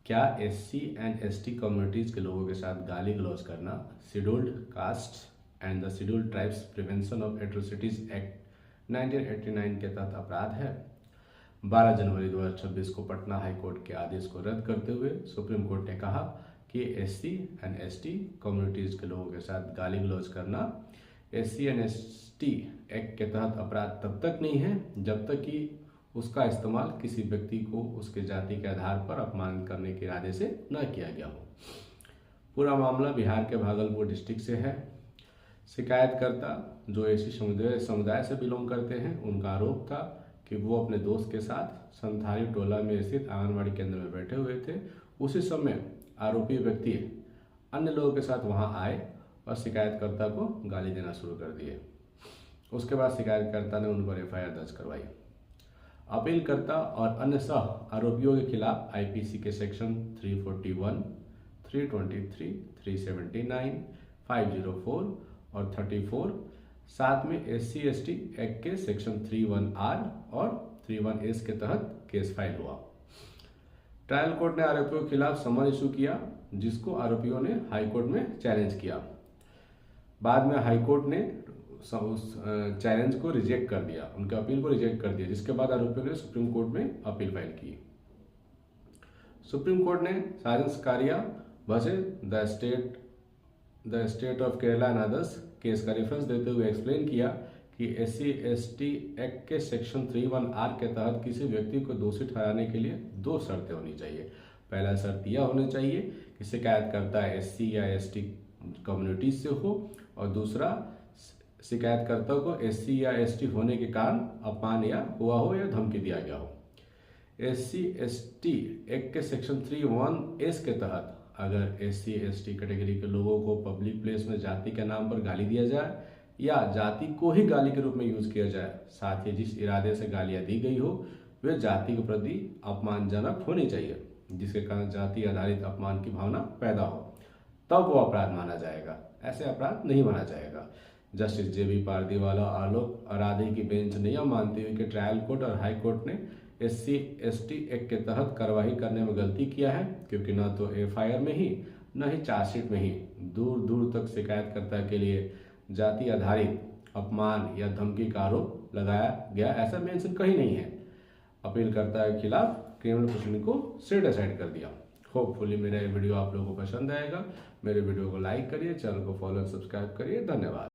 क्या SC and ST communities के लोगों के साथ गाली गलौज करना scheduled caste and the scheduled tribes prevention of atrocities act 1989 के तहत अपराध है? 12 जनवरी 2026 को पटना हाईकोर्ट के आदेश को रद्द करते हुए सुप्रीम कोर्ट ने कहा कि एससी एंड एसटी कम्युनिटीज़ के लोगों के साथ गाली गलौज करना एससी एंड एसटी एक्ट के तहत अपराध तब तक नहीं है जब तक कि उसका इस्तेमाल किसी व्यक्ति को उसके जाति के आधार पर अपमानित करने के इरादे से न किया गया हो। पूरा मामला बिहार के भागलपुर डिस्ट्रिक्ट से है। शिकायतकर्ता जो एसी समुदाय से बिलोंग करते हैं, उनका आरोप था कि वो अपने दोस्त के साथ संथाली टोला में स्थित आंगनबाड़ी केंद्र में बैठे हुए थे। उसी समय आरोपी व्यक्ति अन्य लोगों के साथ वहां आए और शिकायतकर्ता को गाली देना शुरू कर दिए। उसके बाद शिकायतकर्ता ने उन पर एफआईआर दर्ज करवाई। अपीलकर्ता और अन्य सह आरोपियों के खिलाफ आईपीसी के सेक्शन 341, 323, 379, 504 और 34, साथ में एससी एसटी एक्ट के सेक्शन 31R और 31S के तहत केस फाइल हुआ। ट्रायल कोर्ट ने आरोपियों के खिलाफ समन इशू किया, जिसको आरोपियों ने हाईकोर्ट में चैलेंज किया। बाद में हाईकोर्ट ने उस चैलेंज को रिजेक्ट कर दिया, उनके अपील को रिजेक्ट कर दिया, जिसके बाद आरोपियों ने सुप्रीम कोर्ट में अपील फाइल की। सुप्रीम कोर्ट ने Sajan Sakaria versus the state of Kerala and others case का रेफरेंस देते हुए एक्सप्लेन किया कि एससी एसटी एक्ट के सेक्शन 31R के तहत किसी व्यक्ति को दोषी ठहराने के लिए दो शर्तें होनी चाहिए। पहला शर्त यह होनी चाहिए कि शिकायतकर्ता एससी या एसटी कम्युनिटी से हो, और दूसरा शिकायतकर्ता को एससी या एसटी होने के कारण अपमान या हुआ हो या धमकी दिया गया हो। एससी एसटी एक्ट के सेक्शन 31S के तहत अगर एससी एसटी कैटेगरी के लोगों को पब्लिक प्लेस में जाति के नाम पर गाली दिया जाए या जाति को ही गाली के रूप में यूज किया जाए, साथ ही जिस इरादे से गालियां दी गई हो वे जाति के प्रति अपमानजनक होनी चाहिए, जिसके कारण जाति आधारित अपमान की भावना पैदा हो, तब वो अपराध माना जाएगा। ऐसे अपराध नहीं माना जाएगा। जस्टिस जेबी पारदीवाला आलोक आराधे की बेंच ने यह मानते हुए कि ट्रायल कोर्ट और हाई कोर्ट ने एससी एसटी एक्ट के तहत कार्रवाई करने में गलती किया है, क्योंकि न तो एफआईआर में ही न ही चार्जशीट में ही दूर दूर तक शिकायतकर्ता के लिए जाति आधारित अपमान या धमकी का आरोप लगाया गया, ऐसा मेंशन कहीं नहीं है। अपीलकर्ता के खिलाफ क्रिमिनल प्रोसीडिंग को सेट असाइड कर दिया। होपफुली मेरा ये वीडियो आप लोगों को पसंद आएगा। मेरे वीडियो को लाइक करिए, चैनल को फॉलो और सब्सक्राइब करिए। धन्यवाद।